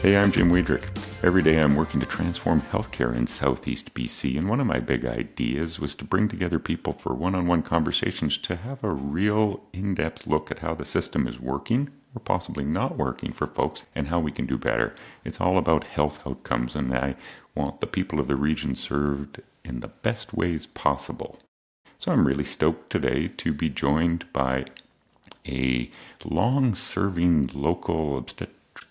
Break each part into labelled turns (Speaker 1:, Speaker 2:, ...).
Speaker 1: Hey, I'm Jim Wiedrick. Every day I'm working to transform healthcare in Southeast BC, and one of my big ideas was to bring together people for one-on-one conversations to have a real in-depth look at how the system is working or possibly not working for folks and how we can do better. It's all about health outcomes, and I want the people of the region served in the best ways possible. So I'm really stoked today to be joined by a long-serving local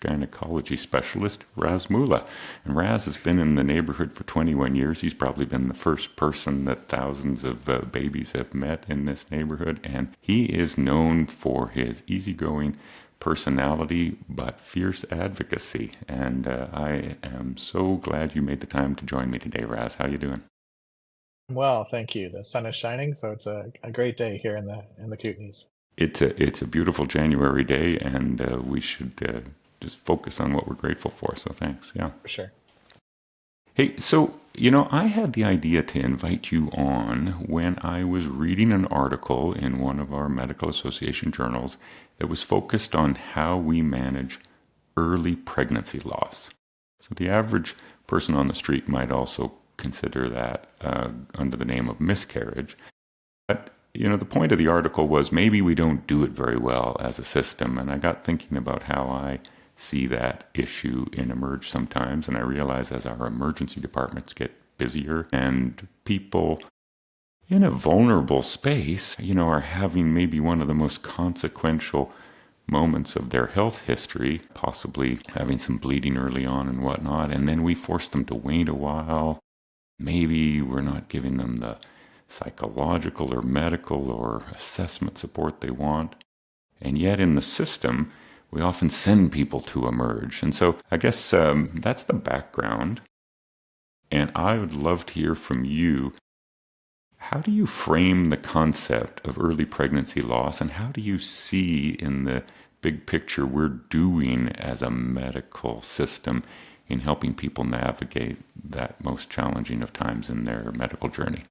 Speaker 1: gynecology specialist, Raz Moola. And Raz has been in the neighborhood for 21 years. He's probably been the first person that thousands of babies have met in this neighborhood. And he is known for his easygoing personality, but fierce advocacy. And I am so glad you made the time to join me today, Raz. How you doing?
Speaker 2: Well, thank you. The sun is shining, so it's a great day here in the Kootenays.
Speaker 1: It's a beautiful January day, and we should just focus on what we're grateful for. So thanks. Yeah.
Speaker 2: For sure.
Speaker 1: Hey, so I had the idea to invite you on when I was reading an article in one of our medical association journals that was focused on how we manage early pregnancy loss. So the average person on the street might also consider that under the name of miscarriage. But, the point of the article was maybe we don't do it very well as a system. And I got thinking about how I see that issue in emerge sometimes. And I realize as our emergency departments get busier and people in a vulnerable space, are having maybe one of the most consequential moments of their health history, possibly having some bleeding early on and whatnot. And then we force them to wait a while. Maybe we're not giving them the psychological or medical or assessment support they want. And yet in the system, we often send people to emerge. And so I guess that's the background. And I would love to hear from you. How do you frame the concept of early pregnancy loss, and how do you see in the big picture we're doing as a medical system in helping people navigate that most challenging of times in their medical journey?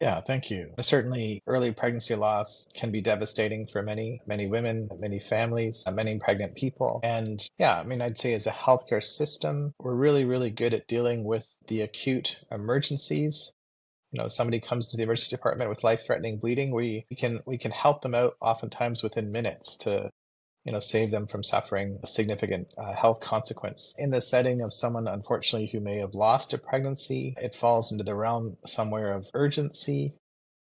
Speaker 2: Yeah, thank you. Certainly, early pregnancy loss can be devastating for many women, many families, many pregnant people. And yeah, I'd say as a healthcare system, we're really good at dealing with the acute emergencies. Somebody comes to the emergency department with life-threatening bleeding, we can help them out oftentimes within minutes to save them from suffering a significant health consequence. In the setting of someone, unfortunately, who may have lost a pregnancy, it falls into the realm somewhere of urgency.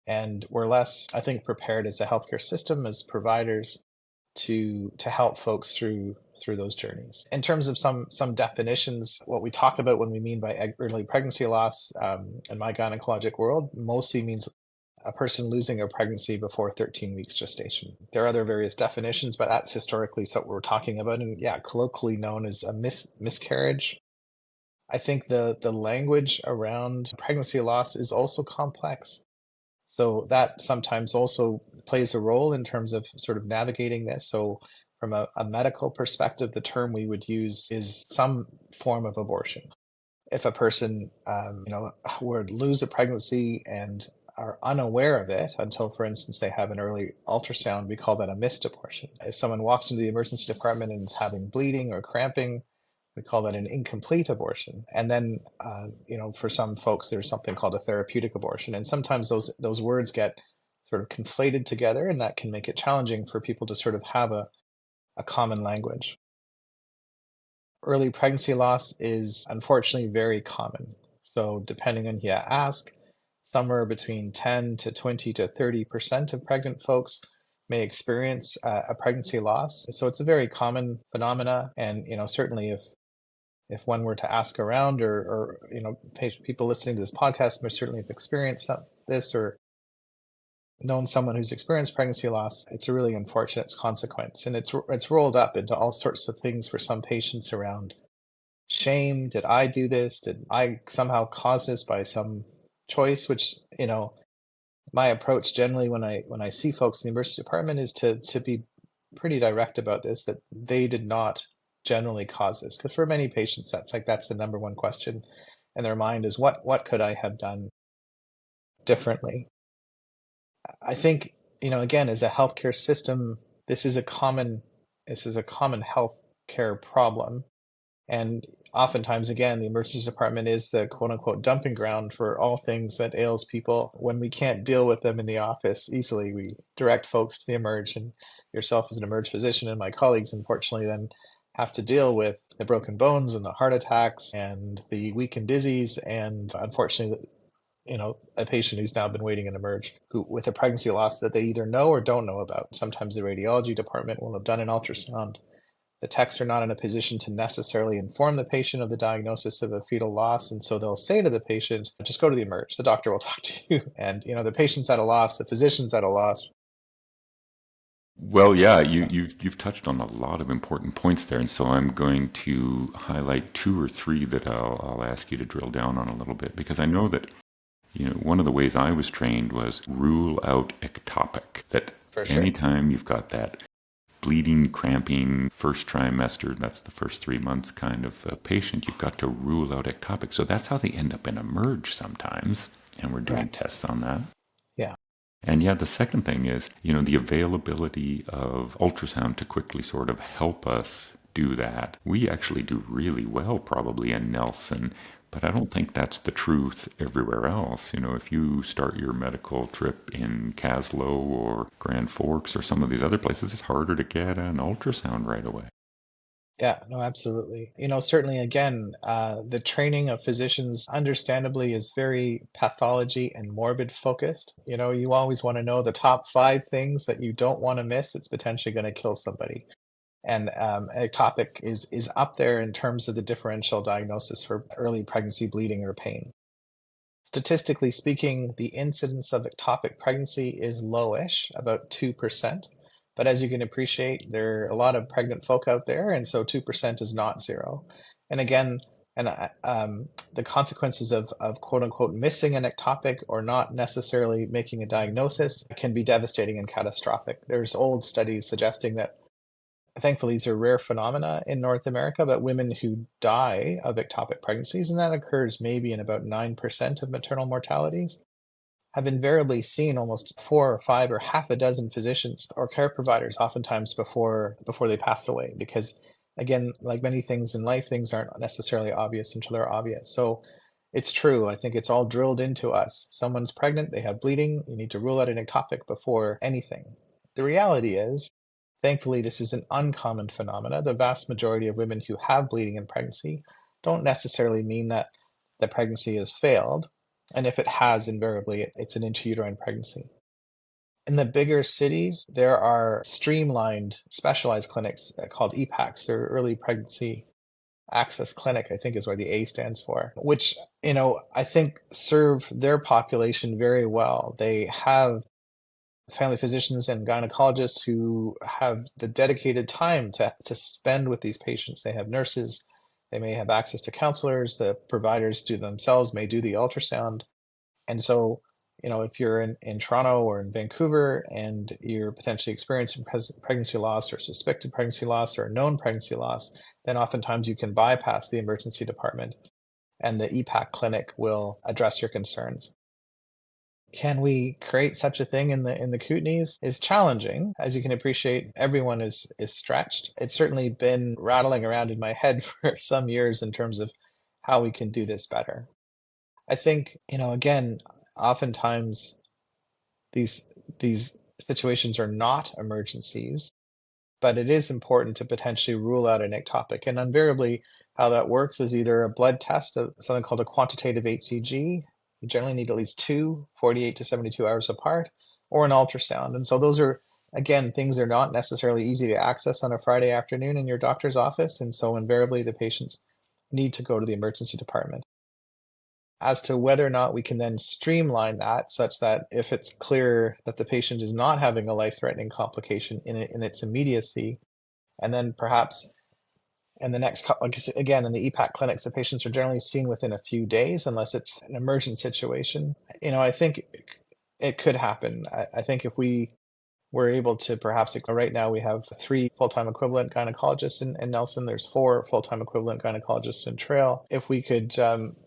Speaker 2: And we're less, I think, prepared as a healthcare system, as providers, to help folks through those journeys. In terms of some definitions, what we talk about when we mean by early pregnancy loss in my gynecologic world mostly means a person losing a pregnancy before 13 weeks gestation. There are other various definitions, but that's historically what we're talking about. And yeah, colloquially known as a miscarriage. I think the language around pregnancy loss is also complex. So that sometimes also plays a role in terms of sort of navigating this. So from a medical perspective, the term we would use is some form of abortion. If a person, were to lose a pregnancy and are unaware of it until, for instance, they have an early ultrasound, we call that a missed abortion. If someone walks into the emergency department and is having bleeding or cramping, we call that an incomplete abortion. And then, for some folks, there's something called a therapeutic abortion. And sometimes those words get sort of conflated together, and that can make it challenging for people to sort of have a common language. Early pregnancy loss is unfortunately very common. So depending on who you ask, somewhere between 10 to 20 to 30% of pregnant folks may experience a pregnancy loss. So it's a very common phenomena. And, certainly if one were to ask around or people listening to this podcast may certainly have experienced this or known someone who's experienced pregnancy loss, it's a really unfortunate consequence. And it's rolled up into all sorts of things for some patients around shame. Did I do this? Did I somehow cause this by some choice? Which, my approach generally when I see folks in the emergency department is to be pretty direct about this, that they did not generally cause this. Because for many patients, that's the number one question in their mind is what could I have done differently? I think, again, as a healthcare system, this is a common healthcare problem. And oftentimes, again, the emergency department is the quote unquote dumping ground for all things that ails people. When we can't deal with them in the office easily, we direct folks to the emerge. And yourself as an emerge physician and my colleagues, unfortunately, then have to deal with the broken bones and the heart attacks and the weak and dizzies. And unfortunately, a patient who's now been waiting in emerge who with a pregnancy loss that they either know or don't know about. Sometimes the radiology department will have done an ultrasound. The techs are not in a position to necessarily inform the patient of the diagnosis of a fetal loss, and so they'll say to the patient, "Just go to the emerge. The doctor will talk to you." And the patient's at a loss, the physician's at a loss.
Speaker 1: Well, yeah,
Speaker 2: Yeah,
Speaker 1: you've touched on a lot of important points there, and so I'm going to highlight two or three that I'll ask you to drill down on a little bit, because I know that one of the ways I was trained was rule out ectopic. That
Speaker 2: for sure.
Speaker 1: anytime you've got that bleeding, cramping, first trimester, that's the first 3 months kind of patient, you've got to rule out ectopic. So that's how they end up in emerge sometimes, and we're doing
Speaker 2: Correct.
Speaker 1: tests on that.
Speaker 2: Yeah.
Speaker 1: And yeah, the second thing is, the availability of ultrasound to quickly sort of help us do that. We actually do really well probably in Nelson, but I don't think that's the truth everywhere else. If you start your medical trip in Caslow or Grand Forks or some of these other places, it's harder to get an ultrasound right away.
Speaker 2: Yeah, no, absolutely. Certainly, again, the training of physicians, understandably, is very pathology and morbid focused. You always want to know the top five things that you don't want to miss. It's potentially going to kill somebody. And ectopic is up there in terms of the differential diagnosis for early pregnancy bleeding or pain. Statistically speaking, the incidence of ectopic pregnancy is lowish, about 2%. But as you can appreciate, there are a lot of pregnant folk out there, and so 2% is not zero. And again, the consequences of quote unquote missing an ectopic or not necessarily making a diagnosis can be devastating and catastrophic. There's old studies suggesting that thankfully these are rare phenomena in North America, but women who die of ectopic pregnancies, and that occurs maybe in about 9% of maternal mortalities, have invariably seen almost four or five or half a dozen physicians or care providers oftentimes before they pass away. Because again, like many things in life, things aren't necessarily obvious until they're obvious. So it's true. I think it's all drilled into us. Someone's pregnant, they have bleeding, you need to rule out an ectopic before anything. The reality is, thankfully, this is an uncommon phenomena. The vast majority of women who have bleeding in pregnancy don't necessarily mean that the pregnancy has failed. And if it has, invariably, it's an intrauterine pregnancy. In the bigger cities, there are streamlined, specialized clinics called EPACs, or Early Pregnancy Access Clinic, I think is where the A stands for, which, I think serve their population very well. They have family physicians and gynecologists who have the dedicated time to spend with these patients. They have nurses, they may have access to counselors, the providers do themselves may do the ultrasound. And so, if you're in Toronto or in Vancouver and you're potentially experiencing pregnancy loss or suspected pregnancy loss or known pregnancy loss, then oftentimes you can bypass the emergency department and the EPAC clinic will address your concerns. Can we create such a thing in the Kootenays is challenging. As you can appreciate, everyone is stretched. It's certainly been rattling around in my head for some years in terms of how we can do this better. I think, again, oftentimes these these situations are not emergencies, but it is important to potentially rule out an ectopic. And invariably, how that works is either a blood test of something called a quantitative HCG. You generally need at least two, 48 to 72 hours apart, or an ultrasound. And so those are, again, things that are not necessarily easy to access on a Friday afternoon in your doctor's office. And so invariably, the patients need to go to the emergency department. As to whether or not we can then streamline that such that if it's clear that the patient is not having a life-threatening complication in its immediacy, and then perhaps in the next couple, again, in the EPAC clinics, the patients are generally seen within a few days, unless it's an emergent situation. I think it could happen. I think if we're able to perhaps, right now we have three full-time equivalent gynecologists in Nelson. There's four full-time equivalent gynecologists in Trail. If we could,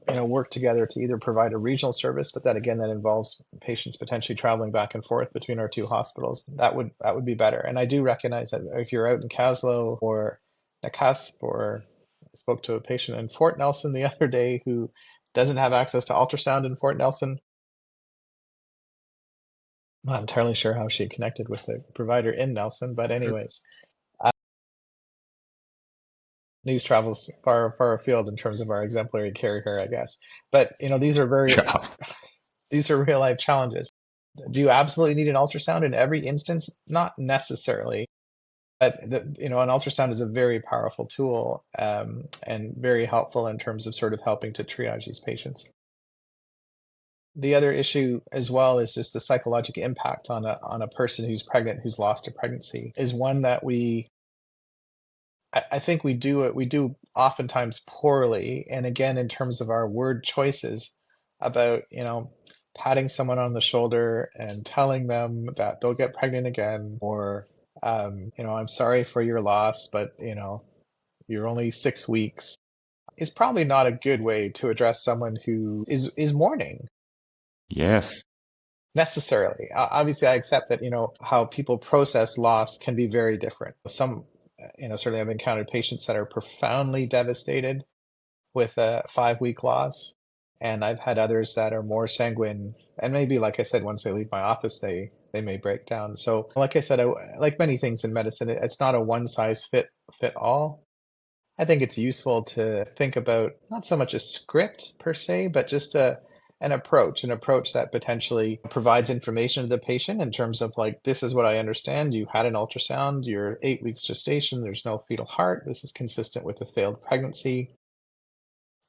Speaker 2: work together to either provide a regional service, but that again, that involves patients potentially traveling back and forth between our two hospitals, that would be better. And I do recognize that if you're out in Caslow or Nakusp or spoke to a patient in Fort Nelson the other day who doesn't have access to ultrasound in Fort Nelson. I'm not entirely sure how she connected with the provider in Nelson, but anyways, news travels far afield in terms of our exemplary care here, I guess. But
Speaker 1: Yeah.
Speaker 2: these are real life challenges. Do you absolutely need an ultrasound in every instance? Not necessarily. But an ultrasound is a very powerful tool, and very helpful in terms of sort of helping to triage these patients. The other issue as well is just the psychological impact on a person who's pregnant, who's lost a pregnancy, is one that I think we do oftentimes poorly. And again, in terms of our word choices about, patting someone on the shoulder and telling them that they'll get pregnant again, or, I'm sorry for your loss, but, you're only 6 weeks, is probably not a good way to address someone who is mourning
Speaker 1: Yes.
Speaker 2: necessarily. Obviously, I accept that, how people process loss can be very different. Some, certainly I've encountered patients that are profoundly devastated with a 5 week loss. And I've had others that are more sanguine. And maybe, like I said, once they leave my office, they may break down. So, like I said, like many things in medicine, it's not a one size fit all. I think it's useful to think about not so much a script per se, but just an approach that potentially provides information to the patient in terms of like, this is what I understand. You had an ultrasound, you're 8 weeks gestation, there's no fetal heart. This is consistent with a failed pregnancy.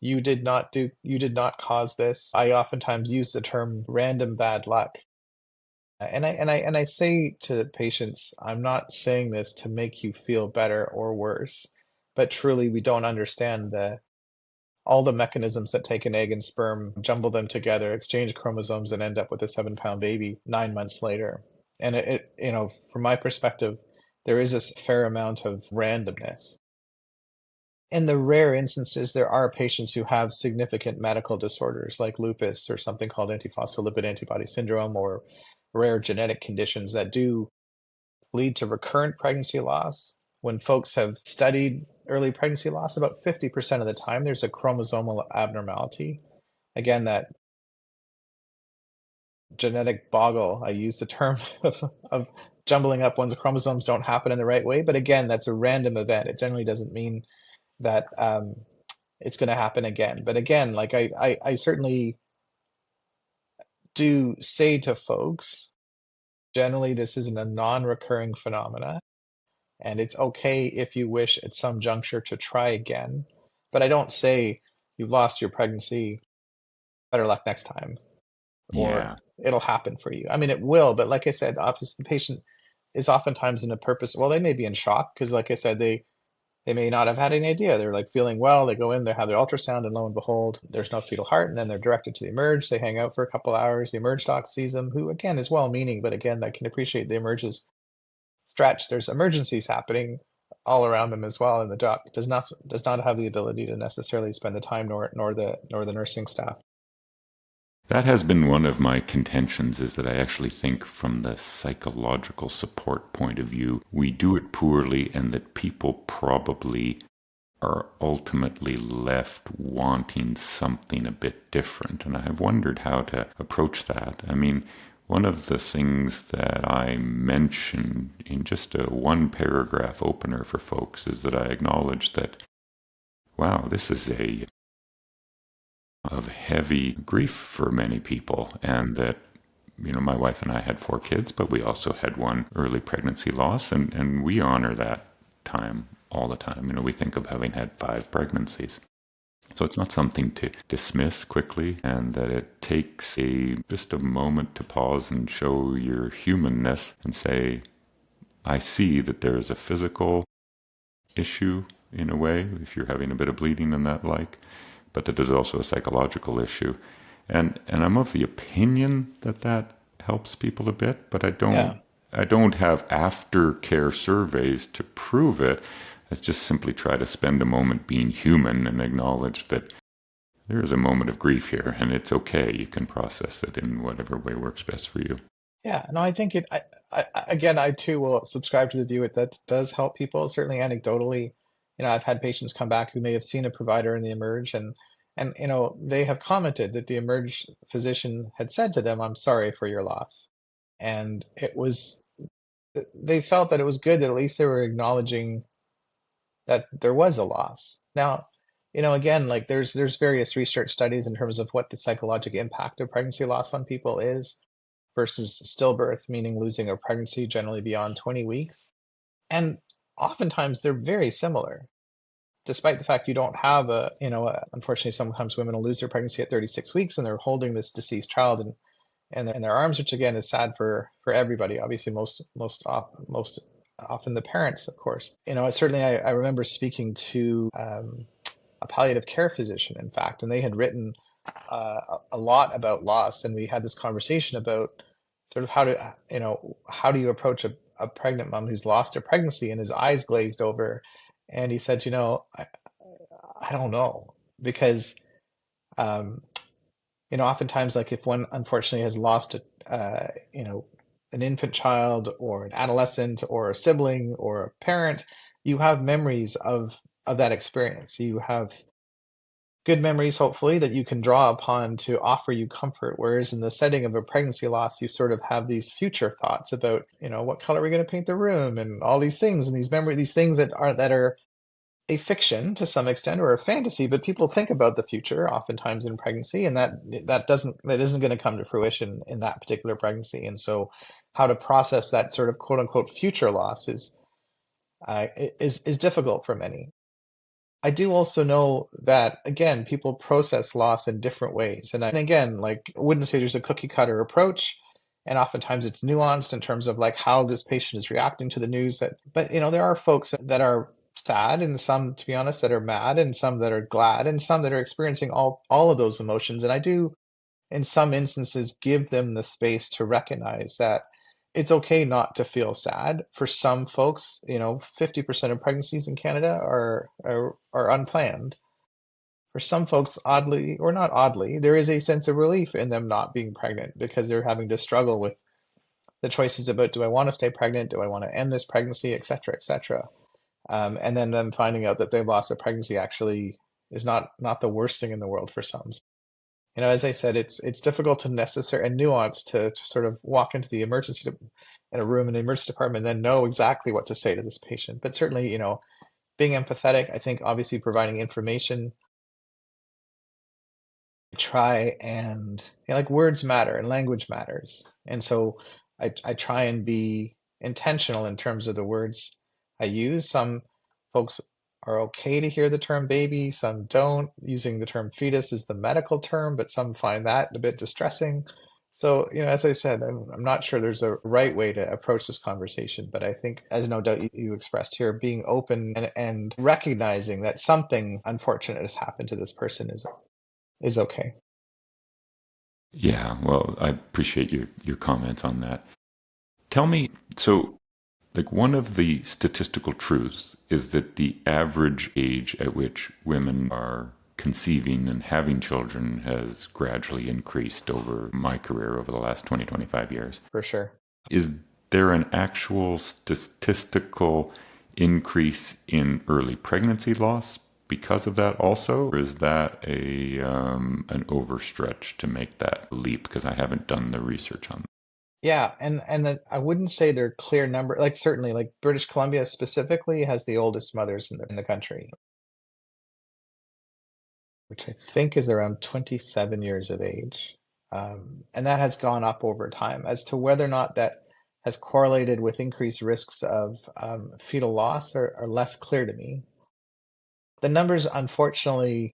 Speaker 2: You did not cause this. I oftentimes use the term random bad luck. And I say to patients, I'm not saying this to make you feel better or worse, but truly we don't understand all the mechanisms that take an egg and sperm, jumble them together, exchange chromosomes, and end up with a 7 pound baby 9 months later. And from my perspective, there is a fair amount of randomness. In the rare instances, there are patients who have significant medical disorders like lupus or something called antiphospholipid antibody syndrome, or rare genetic conditions that do lead to recurrent pregnancy loss. When folks have studied early pregnancy loss, about 50% of the time there's a chromosomal abnormality. Again, that genetic boggle, I use the term of jumbling up one's chromosomes, don't happen in the right way. But again, that's a random event. It generally doesn't mean that it's going to happen again. But again, like I certainly do say to folks, generally this isn't a non-recurring phenomena. And it's okay if you wish at some juncture to try again. But I don't say you've lost your pregnancy, better luck next time, or
Speaker 1: Yeah.
Speaker 2: it'll happen for you. I mean, it will, but like I said, obviously the patient is oftentimes in a purpose. Well, they may be in shock because, like I said, they may not have had any idea. They're like feeling well. They go in, they have their ultrasound, and lo and behold, there's no fetal heart. And then they're directed to the emerge. They hang out for a couple hours. The emerge doc sees them, who again is well-meaning, but again, that can appreciate the emerges stretch. There's emergencies happening all around them as well, and the doc does not have the ability to necessarily spend the time, nor the nursing staff.
Speaker 1: That has been one of my contentions, is that I actually think from the psychological support point of view, we do it poorly, and that people probably are ultimately left wanting something a bit different. And I have wondered how to approach that. I mean, one of the things that I mention in just a one paragraph opener for folks is that I acknowledge that, wow, this is a of heavy grief for many people, and that my wife and I had 4 kids, but we also had one early pregnancy loss, and we honor that time all the time. We think of having had 5 pregnancies. So it's not something to dismiss quickly, and that it takes just a moment to pause and show your humanness and say, I see that there is a physical issue in a way, if you're having a bit of bleeding and that like, but that there's also a psychological issue. And I'm of the opinion that that helps people a bit, but
Speaker 2: Yeah.
Speaker 1: I don't have aftercare surveys to prove it. I just simply try to spend a moment being human and acknowledge that there is a moment of grief here, and it's okay. You can process it in whatever way works best for you.
Speaker 2: Yeah, no, I think again, I too will subscribe to the view that does help people, certainly anecdotally. I've had patients come back who may have seen a provider in the Emerge, and they have commented that the Emerge physician had said to them, "I'm sorry for your loss." And they felt that it was good that at least they were acknowledging that there was a loss. Now, again, like there's various research studies in terms of what the psychological impact of pregnancy loss on people is versus stillbirth, meaning losing a pregnancy generally beyond 20 weeks. And oftentimes they're very similar, despite the fact you don't have unfortunately, sometimes women will lose their pregnancy at 36 weeks and they're holding this deceased child in their arms, which again is sad for everybody. Obviously, most often the parents, of course. Certainly I remember speaking to a palliative care physician, in fact, and they had written a lot about loss, and we had this conversation about sort of how do you approach a pregnant mom who's lost her pregnancy, and his eyes glazed over, and he said, I don't know, because um, oftentimes, like if one unfortunately has lost an infant child or an adolescent or a sibling or a parent, you have memories of that experience. You have good memories, hopefully, that you can draw upon to offer you comfort. Whereas in the setting of a pregnancy loss, you sort of have these future thoughts about, what color are we going to paint the room and all these things and these things that are a fiction to some extent or a fantasy, but people think about the future oftentimes in pregnancy, and that isn't going to come to fruition in that particular pregnancy. And so, how to process that sort of quote unquote future loss is difficult for many. I do also know that again, people process loss in different ways, and again, like I wouldn't say there's a cookie cutter approach. And oftentimes it's nuanced in terms of like how this patient is reacting to the news but there are folks that are sad and some, to be honest, that are mad and some that are glad and some that are experiencing all of those emotions. And I do, in some instances, give them the space to recognize that it's okay not to feel sad. For some folks, 50% of pregnancies in Canada are unplanned. For some folks, oddly or not oddly, there is a sense of relief in them not being pregnant because they're having to struggle with the choices about, do I want to stay pregnant? Do I want to end this pregnancy, et cetera, et cetera. And then them finding out that they've lost a pregnancy actually is not the worst thing in the world for some. As I said, it's difficult to necessarily and nuanced to sort of walk into the emergency in a room in the emergency department and then know exactly what to say to this patient. But certainly, being empathetic, I think obviously providing information, try and like words matter and language matters. And so I try and be intentional in terms of the words I use. Some folks are okay to hear the term baby, some don't. Using the term fetus is the medical term, but some find that a bit distressing. So, as I said, I'm not sure there's a right way to approach this conversation, but I think, as no doubt you expressed here, being open and recognizing that something unfortunate has happened to this person is okay.
Speaker 1: Yeah, well, I appreciate your comments on that. Tell me, so like one of the statistical truths is that the average age at which women are conceiving and having children has gradually increased over my career over the last 20-25 years.
Speaker 2: For sure.
Speaker 1: Is there an actual statistical increase in early pregnancy loss because of that also, or is that an overstretch to make that leap? Because I haven't done the research on that.
Speaker 2: Yeah, I wouldn't say they're clear number. Like certainly, like British Columbia specifically has the oldest mothers in the country, which I think is around 27 years of age. And that has gone up over time. As to whether or not that has correlated with increased risks of fetal loss are less clear to me. The numbers, unfortunately,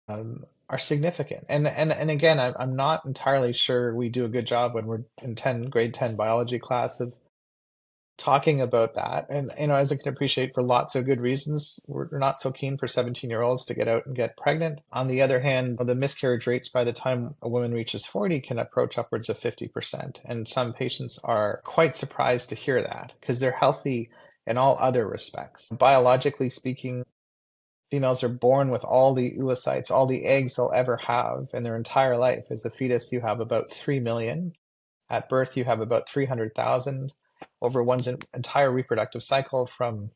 Speaker 2: are significant. And again, I'm not entirely sure we do a good job when we're in grade 10 biology class of talking about that. And as I can appreciate, for lots of good reasons, we're not so keen for 17-year-olds to get out and get pregnant. On the other hand, the miscarriage rates by the time a woman reaches 40 can approach upwards of 50%. And some patients are quite surprised to hear that because they're healthy in all other respects. Biologically speaking, females are born with all the oocytes, all the eggs they'll ever have in their entire life. As a fetus, you have about 3 million. At birth, you have about 300,000 over one's entire reproductive cycle from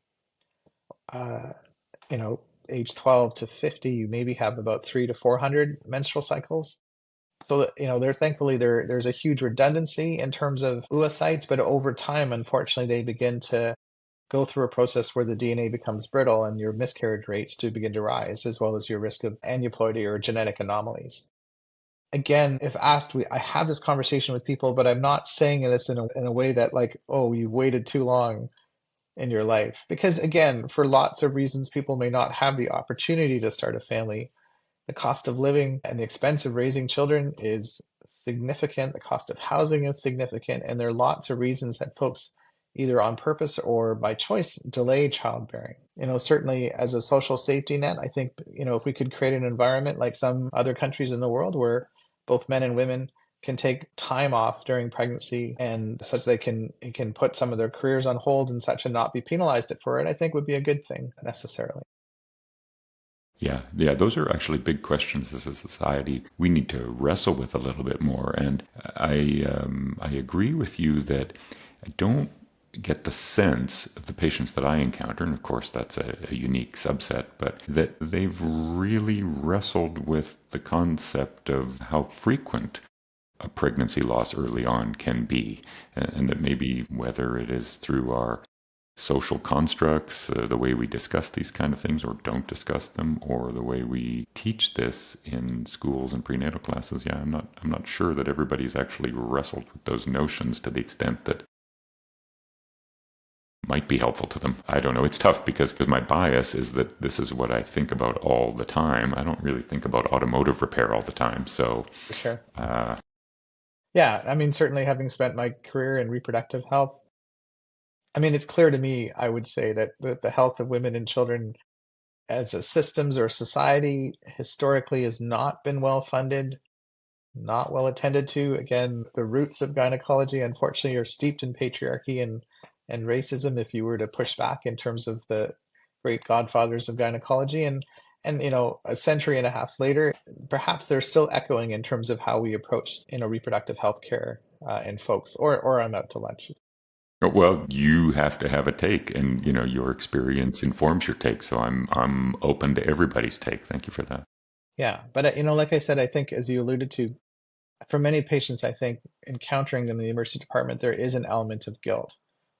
Speaker 2: uh, you know, age 12 to 50, you maybe have about 300 to 400 menstrual cycles. So that, thankfully there's a huge redundancy in terms of oocytes, but over time, unfortunately, they begin to go through a process where the DNA becomes brittle and your miscarriage rates do begin to rise, as well as your risk of aneuploidy or genetic anomalies. Again, if asked, I have this conversation with people, but I'm not saying this in a way that like, oh, you waited too long in your life. Because again, for lots of reasons, people may not have the opportunity to start a family. The cost of living and the expense of raising children is significant. The cost of housing is significant. And there are lots of reasons that folks, either on purpose or by choice, delay childbearing. Certainly as a social safety net, I think, if we could create an environment like some other countries in the world where both men and women can take time off during pregnancy and such they can put some of their careers on hold and such and not be penalized for it, I think would be a good thing necessarily.
Speaker 1: Yeah, yeah, those are actually big questions as a society we need to wrestle with a little bit more. And I agree with you that I don't get the sense of the patients that I encounter, and of course that's a unique subset, but that they've really wrestled with the concept of how frequent a pregnancy loss early on can be, and that maybe whether it is through our social constructs, the way we discuss these kind of things or don't discuss them, or the way we teach this in schools and prenatal classes. Yeah, I'm not sure that everybody's actually wrestled with those notions to the extent that might be helpful to them. I don't know. It's tough because my bias is that this is what I think about all the time. I don't really think about automotive repair all the time. So,
Speaker 2: For sure.
Speaker 1: uh,
Speaker 2: Yeah, I mean, certainly having spent my career in reproductive health, I mean, it's clear to me, I would say, that the health of women and children as a systems or society historically has not been well funded, not well attended to. Again, the roots of gynecology, unfortunately, are steeped in patriarchy and racism if you were to push back in terms of the great godfathers of gynecology. And a century and a half later, perhaps they're still echoing in terms of how we approach, reproductive health care in folks, or I'm out to lunch.
Speaker 1: well, you have to have a take, and your experience informs your take. So I'm open to everybody's take. Thank you for that.
Speaker 2: Yeah, but like I said, I think as you alluded to, for many patients, I think encountering them in the emergency department, there is an element of guilt.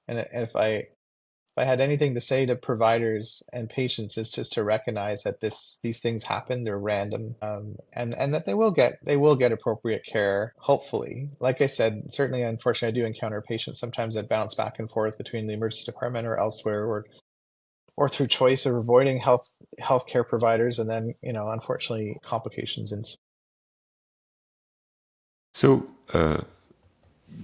Speaker 2: And if I had anything to say to providers and patients, is just to recognize that these things happen, they're random, and that they will get appropriate care, hopefully. Like I said, certainly, unfortunately, I do encounter patients sometimes that bounce back and forth between the emergency department or elsewhere, or through choice of avoiding healthcare providers, and then unfortunately complications ensue.
Speaker 1: So,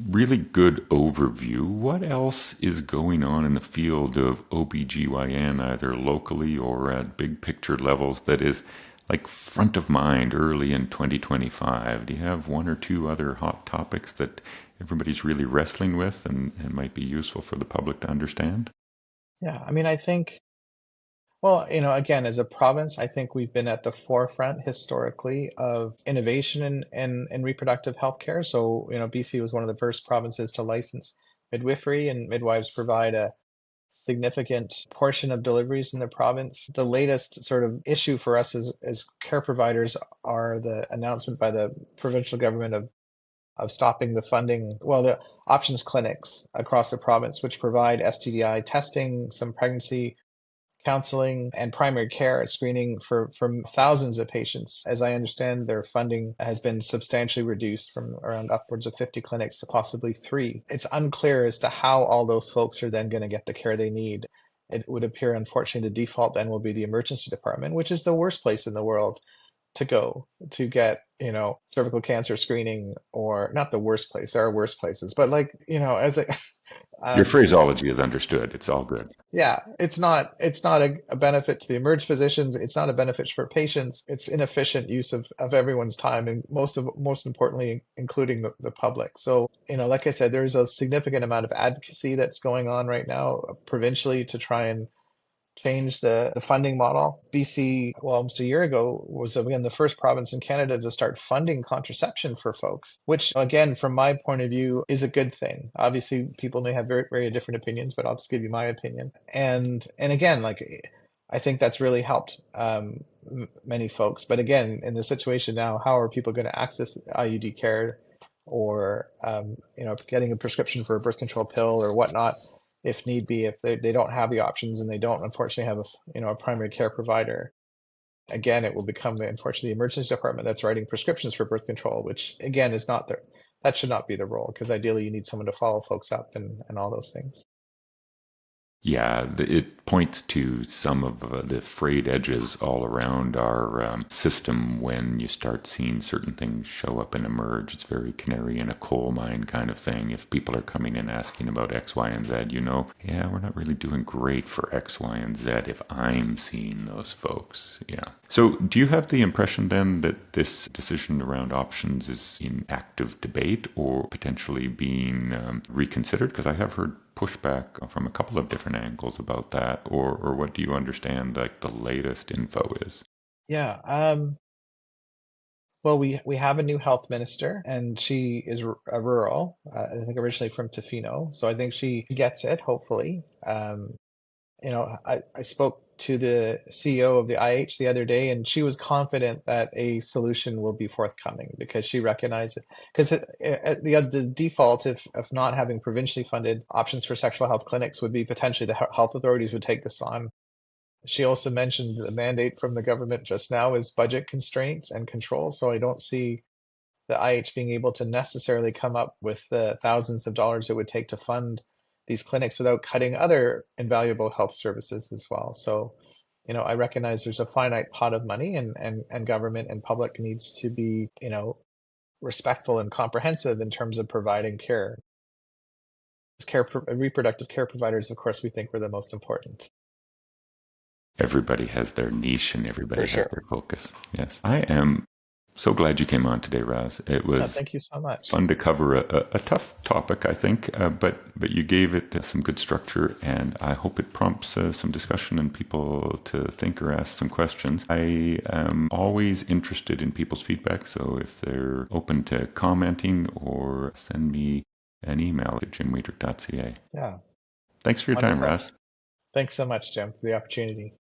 Speaker 1: really good overview. What else is going on in the field of OBGYN, either locally or at big picture levels, that is like front of mind early in 2025? Do you have one or two other hot topics that everybody's really wrestling with and might be useful for the public to understand?
Speaker 2: Yeah, I mean, I think, well, again, as a province, I think we've been at the forefront historically of innovation in reproductive healthcare. So, BC was one of the first provinces to license midwifery, and midwives provide a significant portion of deliveries in the province. The latest sort of issue for us as care providers are the announcement by the provincial government of stopping the funding, well, the options clinics across the province, which provide STDI testing, some pregnancy counseling, and primary care screening for thousands of patients. As I understand, their funding has been substantially reduced from around upwards of 50 clinics to possibly three. It's unclear as to how all those folks are then going to get the care they need. It would appear, unfortunately, the default then will be the emergency department, which is the worst place in the world to go to get, cervical cancer screening, or not the worst place. There are worse places, but like, as a,
Speaker 1: Your
Speaker 2: um,
Speaker 1: phraseology is understood. It's all good.
Speaker 2: yeah, it's not a benefit to the emerge physicians. It's not a benefit for patients. It's inefficient use of everyone's time, and most importantly, including the public. So, like I said, there's a significant amount of advocacy that's going on right now provincially to try and change the funding model. BC, well, almost a year ago, was again the first province in Canada to start funding contraception for folks, which again, from my point of view, is a good thing. Obviously, people may have very, very different opinions, but I'll just give you my opinion. And again, like I think that's really helped many folks. But again, in the situation now, how are people going to access IUD care or getting a prescription for a birth control pill or whatnot, if need be, if they don't have the options and they don't unfortunately have a primary care provider? Again, it will become unfortunately the emergency department that's writing prescriptions for birth control, which again is not their that should not be the role, because ideally you need someone to follow folks up and all those things.
Speaker 1: Yeah, it points to some of the frayed edges all around our system when you start seeing certain things show up and emerge. It's very canary in a coal mine kind of thing. If people are coming in asking about X, Y, and Z, yeah, we're not really doing great for X, Y, and Z if I'm seeing those folks. Yeah. So do you have the impression then that this decision around options is in active debate or potentially being reconsidered? Because I have heard pushback from a couple of different angles about that, or what do you understand like the latest info is?
Speaker 2: Yeah. Well, we have a new health minister, and she is a rural, I think originally from Tofino. So I think she gets it, hopefully. I spoke to the CEO of the IH the other day, and she was confident that a solution will be forthcoming because she recognized it. Because the default of not having provincially funded options for sexual health clinics would be potentially the health authorities would take this on. She also mentioned the mandate from the government just now is budget constraints and control. So I don't see the IH being able to necessarily come up with the thousands of dollars it would take to fund these clinics without cutting other invaluable health services as well. So, I recognize there's a finite pot of money, and government and public needs to be, respectful and comprehensive in terms of providing care. Reproductive care providers, of course, we think were the most important.
Speaker 1: Everybody has their niche and
Speaker 2: For
Speaker 1: everybody has
Speaker 2: sure.
Speaker 1: their focus. Yes. I am so glad you came on today, Raz. It
Speaker 2: Yeah,
Speaker 1: was
Speaker 2: thank you so much.
Speaker 1: fun to cover a tough topic, I think, but you gave it some good structure, and I hope it prompts some discussion and people to think or ask some questions. I am always interested in people's feedback, so if they're open to commenting or send me an email at jimwiedrick.ca.
Speaker 2: Yeah,
Speaker 1: Thanks for your time,
Speaker 2: wonderful.
Speaker 1: Raz.
Speaker 2: Thanks so much, Jim, for the opportunity.